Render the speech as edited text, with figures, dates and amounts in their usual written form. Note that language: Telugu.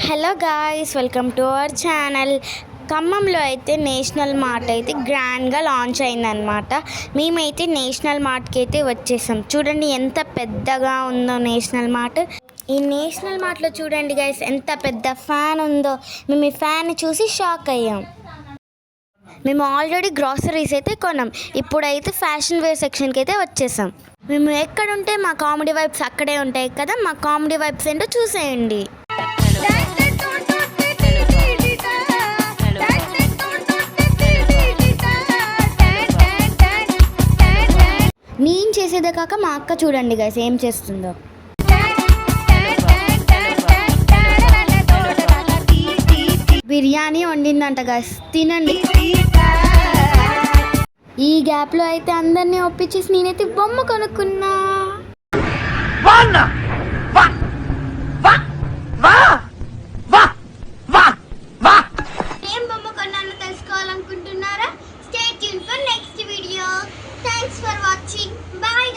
Hello guys, welcome to our channel. ఖమ్మంలో అయితే నేషనల్ మార్ట్ అయితే గ్రాండ్గా లాంచ్ అయిందనమాట. మేమైతే నేషనల్ మార్ట్కి అయితే వచ్చేసాం. చూడండి ఎంత పెద్దగా ఉందో నేషనల్ మార్ట్. ఈ నేషనల్ మార్ట్లో చూడండి గైస్ ఎంత పెద్ద ఫ్యాన్ ఉందో. మేము ఈ ఫ్యాన్ చూసి షాక్ అయ్యాం. మేము ఆల్రెడీ గ్రాసరీస్ అయితే కొన్నాం. ఇప్పుడైతే ఫ్యాషన్ వేర్ సెక్షన్కి అయితే వచ్చేసాం. మేము ఎక్కడుంటే మా కామెడీ వైబ్స్ అక్కడే ఉంటాయి కదా. మా కామెడీ వైబ్స్ ఏంటో చూసేయండి. నేను చేసేదే కాక మా అక్క చూడండి గైస్ ఏం చేస్తుందో. బిర్యానీ వండిందంట గైస్, తినండి. ఈ గ్యాప్లో అయితే అందరినీ ఒప్పించేసి నేనైతే బొమ్మ కొనుక్కున్నా. ఏం బొమ్మ కొన్నానో తెలుసుకోవాలనుకుంటున్నారా? Stay tune for next video. Thanks for watching. Bye.